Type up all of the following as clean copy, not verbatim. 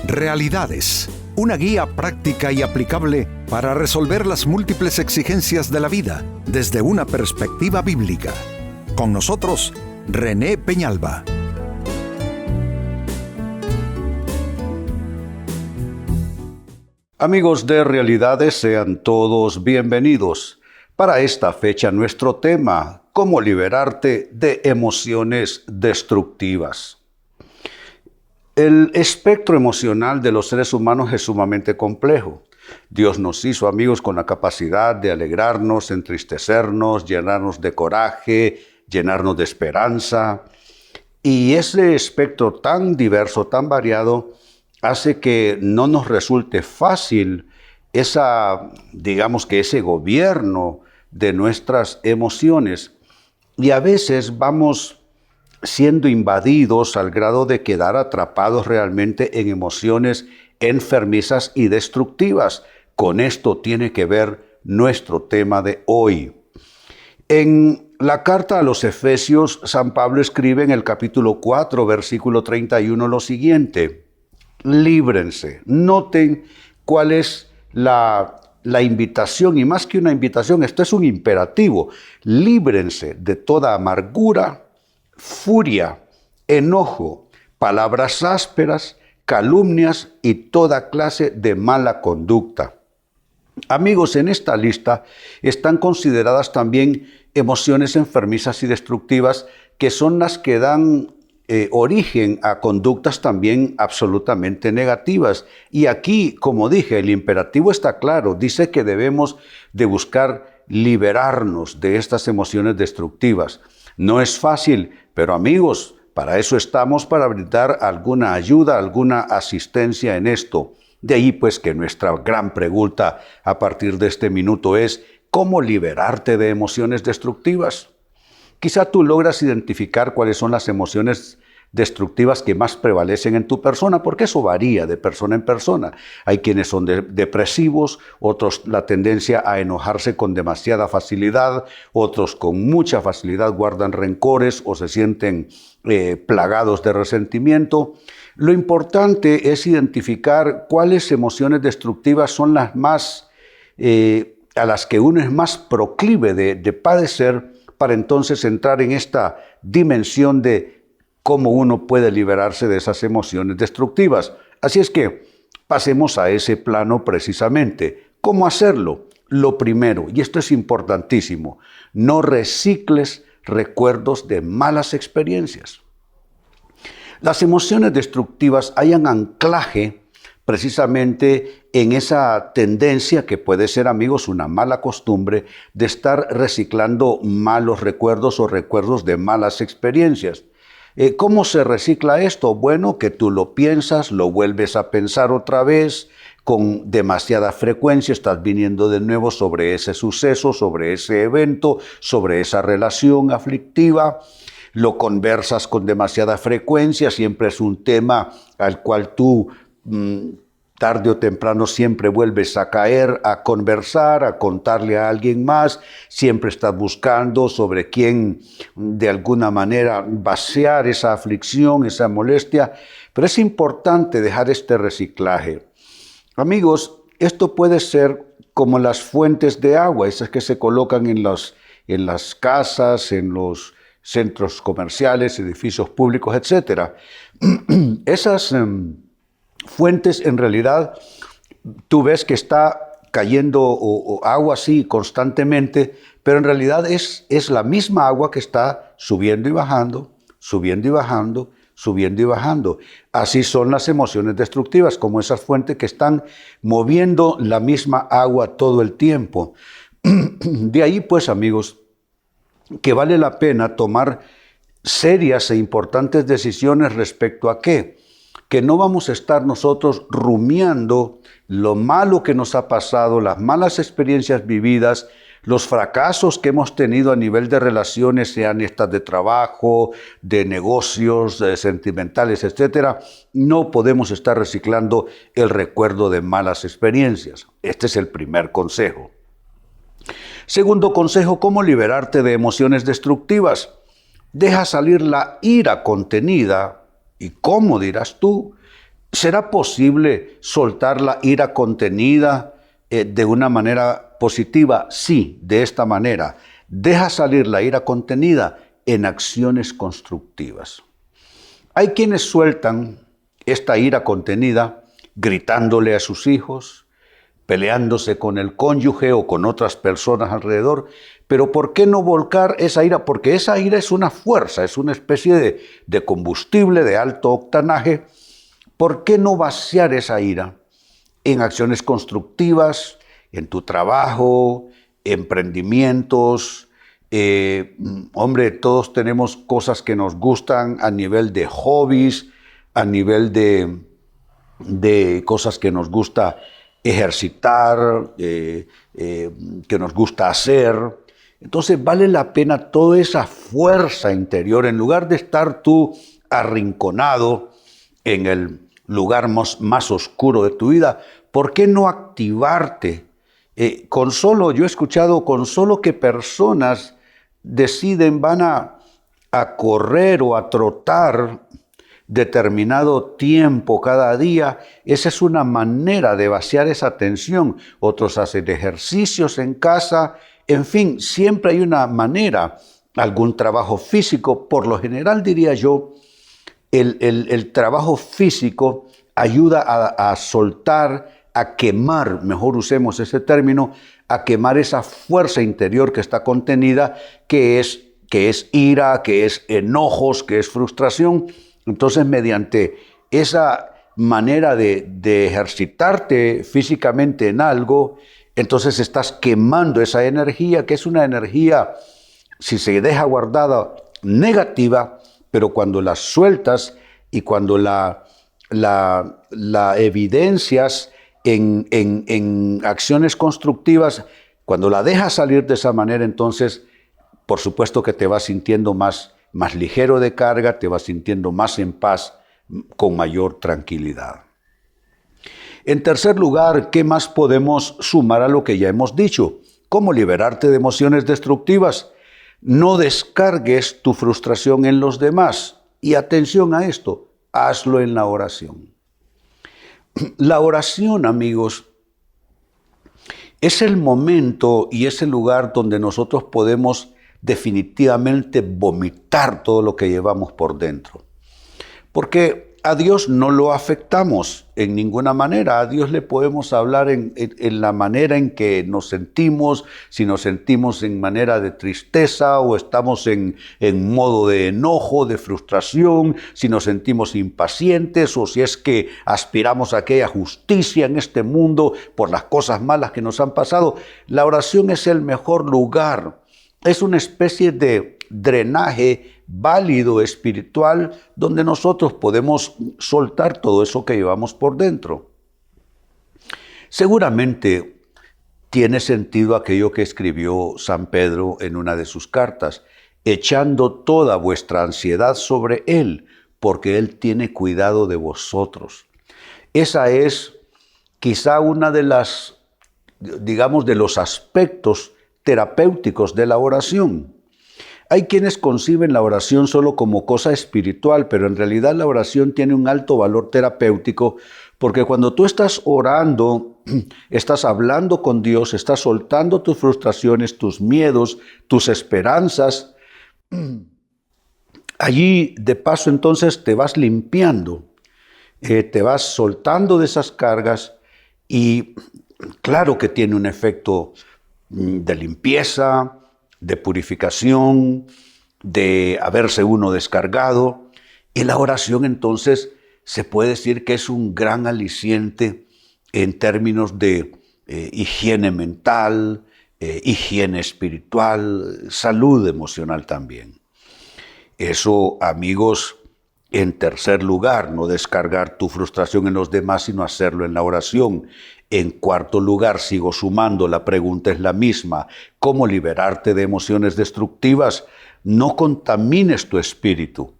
Realidades, una guía práctica y aplicable para resolver las múltiples exigencias de la vida desde una perspectiva bíblica. Con nosotros, René Peñalba. Amigos de Realidades, sean todos bienvenidos. Para esta fecha, nuestro tema, cómo liberarte de emociones destructivas. El espectro emocional de los seres humanos es sumamente complejo. Dios nos hizo, amigos, con la capacidad de alegrarnos, entristecernos, llenarnos de coraje, llenarnos de esperanza. Y ese espectro tan diverso, tan variado, hace que no nos resulte fácil ese gobierno de nuestras emociones. Y a veces vamos siendo invadidos al grado de quedar atrapados realmente en emociones enfermizas y destructivas. Con esto tiene que ver nuestro tema de hoy. En la carta a los Efesios, San Pablo escribe en el capítulo 4, versículo 31 lo siguiente: líbrense. Noten cuál es la invitación, y más que una invitación, esto es un imperativo. Líbrense de toda amargura, furia, enojo, palabras ásperas, calumnias y toda clase de mala conducta. Amigos, en esta lista están consideradas también emociones enfermizas y destructivas, que son las que dan origen a conductas también absolutamente negativas. Y aquí, como dije, el imperativo está claro. Dice que debemos de buscar liberarnos de estas emociones destructivas. No es fácil, pero amigos, para eso estamos, para brindar alguna ayuda, alguna asistencia en esto. De ahí pues que nuestra gran pregunta a partir de este minuto es: ¿cómo liberarte de emociones destructivas? Quizá tú logras identificar cuáles son las emociones destructivas que más prevalecen en tu persona, porque eso varía de persona en persona. Hay quienes son depresivos, otros la tendencia a enojarse con demasiada facilidad, otros con mucha facilidad guardan rencores o se sienten plagados de resentimiento. Lo importante es identificar cuáles emociones destructivas son las más a las que uno es más proclive de padecer, para entonces entrar en esta dimensión de cómo uno puede liberarse de esas emociones destructivas. Así es que pasemos a ese plano precisamente. ¿Cómo hacerlo? Lo primero, y esto es importantísimo, no recicles recuerdos de malas experiencias. Las emociones destructivas hallan anclaje precisamente en esa tendencia que puede ser, amigos, una mala costumbre de estar reciclando malos recuerdos o recuerdos de malas experiencias. ¿Cómo se recicla esto? Bueno, que tú lo piensas, lo vuelves a pensar otra vez, con demasiada frecuencia estás viniendo de nuevo sobre ese suceso, sobre ese evento, sobre esa relación aflictiva. Lo conversas con demasiada frecuencia, siempre es un tema al cual tú tarde o temprano siempre vuelves a caer, a conversar, a contarle a alguien más. Siempre estás buscando sobre quién de alguna manera vaciar esa aflicción, esa molestia. Pero es importante dejar este reciclaje. Amigos, esto puede ser como las fuentes de agua, esas que se colocan en las casas, en los centros comerciales, edificios públicos, etc. Esas fuentes, en realidad, tú ves que está cayendo agua así constantemente, pero en realidad es la misma agua que está subiendo y bajando, subiendo y bajando, subiendo y bajando. Así son las emociones destructivas, como esas fuentes que están moviendo la misma agua todo el tiempo. De ahí, pues, amigos, que vale la pena tomar serias e importantes decisiones respecto a qué. Que no vamos a estar nosotros rumiando lo malo que nos ha pasado, las malas experiencias vividas, los fracasos que hemos tenido a nivel de relaciones, sean estas de trabajo, de negocios, de sentimentales, etc. No podemos estar reciclando el recuerdo de malas experiencias. Este es el primer consejo. Segundo consejo, ¿cómo liberarte de emociones destructivas? Deja salir la ira contenida. ¿Y cómo, dirás tú? ¿Será posible soltar la ira contenida de una manera positiva? Sí, de esta manera. Deja salir la ira contenida en acciones constructivas. Hay quienes sueltan esta ira contenida gritándole a sus hijos, peleándose con el cónyuge o con otras personas alrededor. Pero ¿por qué no volcar esa ira? Porque esa ira es una fuerza, es una especie de combustible de alto octanaje. ¿Por qué no vaciar esa ira en acciones constructivas, en tu trabajo, emprendimientos? Hombre, todos tenemos cosas que nos gustan a nivel de hobbies, a nivel de cosas que nos gusta ejercitar, que nos gusta hacer. Entonces vale la pena toda esa fuerza interior, en lugar de estar tú arrinconado en el lugar más oscuro de tu vida, ¿por qué no activarte? Yo he escuchado, con solo que personas deciden, van a correr o a trotar determinado tiempo cada día, esa es una manera de vaciar esa tensión. Otros hacen ejercicios en casa, en fin, siempre hay una manera, algún trabajo físico. Por lo general diría yo, el trabajo físico ayuda a soltar, a quemar, mejor usemos ese término, a quemar esa fuerza interior que está contenida, que es ira, que es enojos, que es frustración. Entonces, mediante esa manera de ejercitarte físicamente en algo, entonces estás quemando esa energía, que es una energía, si se deja guardada, negativa, pero cuando la sueltas y cuando la evidencias en acciones constructivas, cuando la dejas salir de esa manera, entonces, por supuesto que te vas sintiendo más ligero de carga, te vas sintiendo más en paz, con mayor tranquilidad. En tercer lugar, ¿qué más podemos sumar a lo que ya hemos dicho? ¿Cómo liberarte de emociones destructivas? No descargues tu frustración en los demás. Y atención a esto, hazlo en la oración. La oración, amigos, es el momento y es el lugar donde nosotros podemos definitivamente vomitar todo lo que llevamos por dentro. Porque a Dios no lo afectamos en ninguna manera. A Dios le podemos hablar en la manera en que nos sentimos, si nos sentimos en manera de tristeza o estamos en modo de enojo, de frustración, si nos sentimos impacientes o si es que aspiramos a aquella justicia en este mundo por las cosas malas que nos han pasado. La oración es el mejor lugar. Es una especie de drenaje válido espiritual donde nosotros podemos soltar todo eso que llevamos por dentro. Seguramente tiene sentido aquello que escribió San Pedro en una de sus cartas, echando toda vuestra ansiedad sobre Él, porque Él tiene cuidado de vosotros. Esa es quizá una de las, de los aspectos terapéuticos de la oración. Hay quienes conciben la oración solo como cosa espiritual, pero en realidad la oración tiene un alto valor terapéutico, porque cuando tú estás orando, estás hablando con Dios, estás soltando tus frustraciones, tus miedos, tus esperanzas. Allí, de paso, entonces te vas limpiando, te vas soltando de esas cargas y claro que tiene un efecto de limpieza, de purificación, de haberse uno descargado. Y la oración entonces se puede decir que es un gran aliciente en términos de higiene mental, higiene espiritual, salud emocional también. Eso, amigos, en tercer lugar, no descargar tu frustración en los demás, sino hacerlo en la oración. En cuarto lugar, sigo sumando, la pregunta es la misma. ¿Cómo liberarte de emociones destructivas? No contamines tu espíritu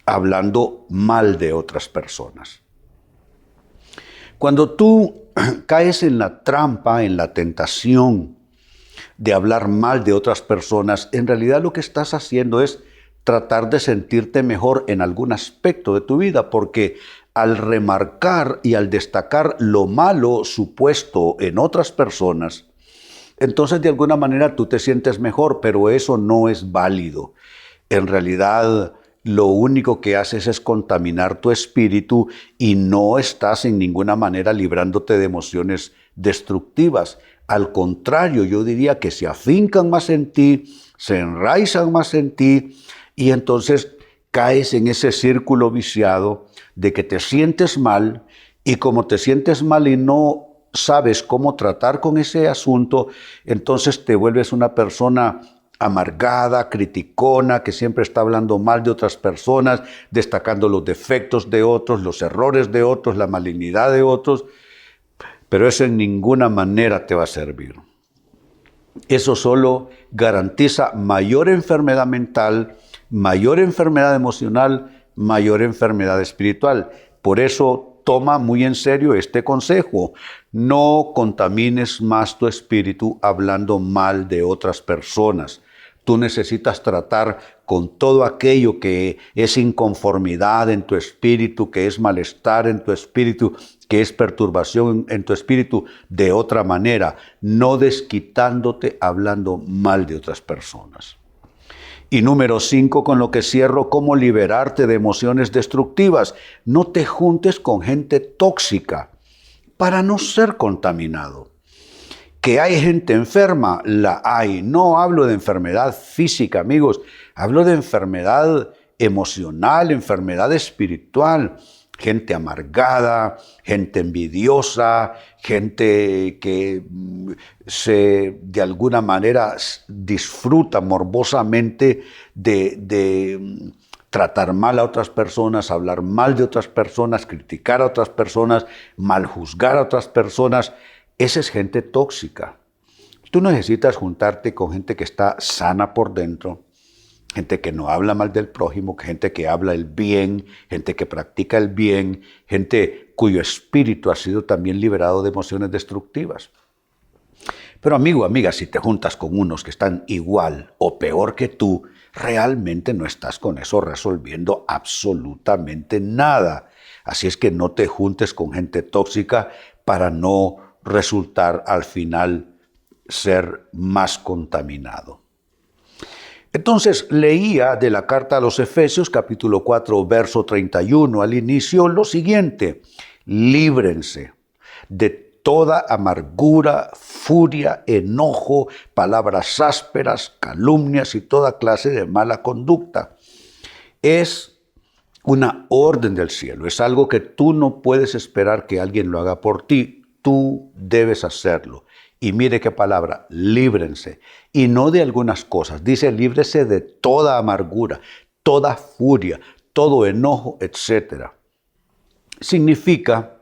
hablando mal de otras personas. Cuando tú caes en la trampa, en la tentación de hablar mal de otras personas, en realidad lo que estás haciendo es tratar de sentirte mejor en algún aspecto de tu vida, porque al remarcar y al destacar lo malo supuesto en otras personas, entonces de alguna manera tú te sientes mejor, pero eso no es válido. En realidad, lo único que haces es contaminar tu espíritu y no estás en ninguna manera librándote de emociones destructivas. Al contrario, yo diría que se afincan más en ti, se enraizan más en ti y entonces caes en ese círculo viciado de que te sientes mal y como te sientes mal y no sabes cómo tratar con ese asunto, entonces te vuelves una persona amargada, criticona, que siempre está hablando mal de otras personas, destacando los defectos de otros, los errores de otros, la malignidad de otros, pero eso en ninguna manera te va a servir. Eso solo garantiza mayor enfermedad mental, mayor enfermedad emocional, mayor enfermedad espiritual. Por eso toma muy en serio este consejo. No contamines más tu espíritu hablando mal de otras personas. Tú necesitas tratar con todo aquello que es inconformidad en tu espíritu, que es malestar en tu espíritu, que es perturbación en tu espíritu de otra manera, no desquitándote hablando mal de otras personas. Y número 5, con lo que cierro, cómo liberarte de emociones destructivas. No te juntes con gente tóxica para no ser contaminado. Que hay gente enferma, la hay. No hablo de enfermedad física, amigos. Hablo de enfermedad emocional, enfermedad espiritual. Gente amargada, gente envidiosa, gente que de alguna manera disfruta morbosamente de tratar mal a otras personas, hablar mal de otras personas, criticar a otras personas, mal juzgar a otras personas. Esa es gente tóxica. Tú necesitas juntarte con gente que está sana por dentro, gente que no habla mal del prójimo, gente que habla el bien, gente que practica el bien, gente cuyo espíritu ha sido también liberado de emociones destructivas. Pero amigo, amiga, si te juntas con unos que están igual o peor que tú, realmente no estás con eso resolviendo absolutamente nada. Así es que no te juntes con gente tóxica para no resultar al final ser más contaminado. Entonces leía de la carta a los Efesios, capítulo 4, verso 31, al inicio lo siguiente: líbrense de toda amargura, furia, enojo, palabras ásperas, calumnias y toda clase de mala conducta. Es una orden del cielo, es algo que tú no puedes esperar que alguien lo haga por ti, tú debes hacerlo. Y mire qué palabra, líbrense. Y no de algunas cosas. Dice, líbrese de toda amargura, toda furia, todo enojo, etc. Significa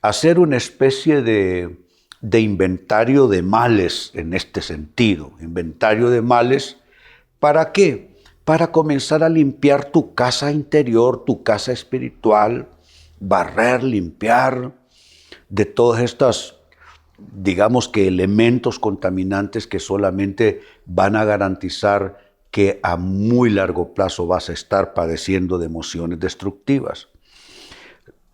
hacer una especie de inventario de males en este sentido. Inventario de males, ¿para qué? Para comenzar a limpiar tu casa interior, tu casa espiritual, barrer, limpiar de todas estas, digamos que elementos contaminantes que solamente van a garantizar que a muy largo plazo vas a estar padeciendo de emociones destructivas.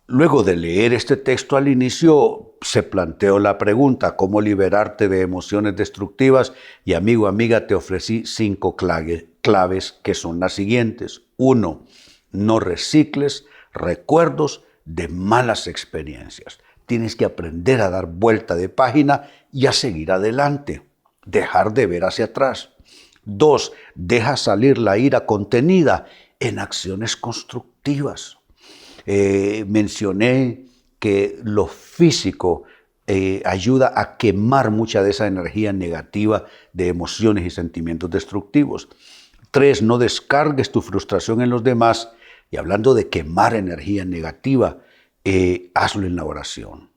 Luego de leer este texto al inicio, se planteó la pregunta, ¿cómo liberarte de emociones destructivas? Y amigo, amiga, te ofrecí 5 claves que son las siguientes. 1, no recicles recuerdos de malas experiencias. Tienes que aprender a dar vuelta de página y a seguir adelante, dejar de ver hacia atrás. 2, deja salir la ira contenida en acciones constructivas. Mencioné que lo físico ayuda a quemar mucha de esa energía negativa de emociones y sentimientos destructivos. 3, no descargues tu frustración en los demás. Y hablando de quemar energía negativa, hazlo en la oración.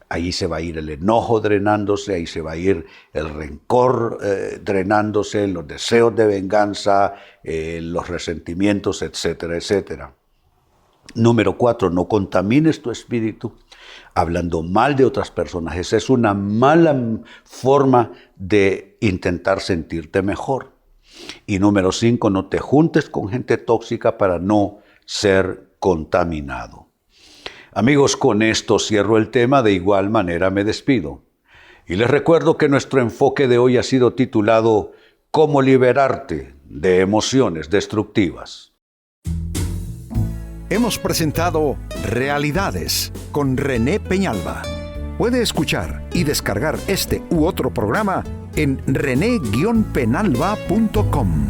Ahí se va a ir el enojo drenándose, ahí se va a ir el rencor drenándose, los deseos de venganza, los resentimientos, etcétera, etcétera. Número 4, no contamines tu espíritu hablando mal de otras personas. Esa es una mala forma de intentar sentirte mejor. Y número 5, no te juntes con gente tóxica para no ser contaminado. Amigos, con esto cierro el tema, de igual manera me despido. Y les recuerdo que nuestro enfoque de hoy ha sido titulado ¿Cómo liberarte de emociones destructivas? Hemos presentado Realidades con René Peñalba. Puede escuchar y descargar este u otro programa en rene-penalba.com.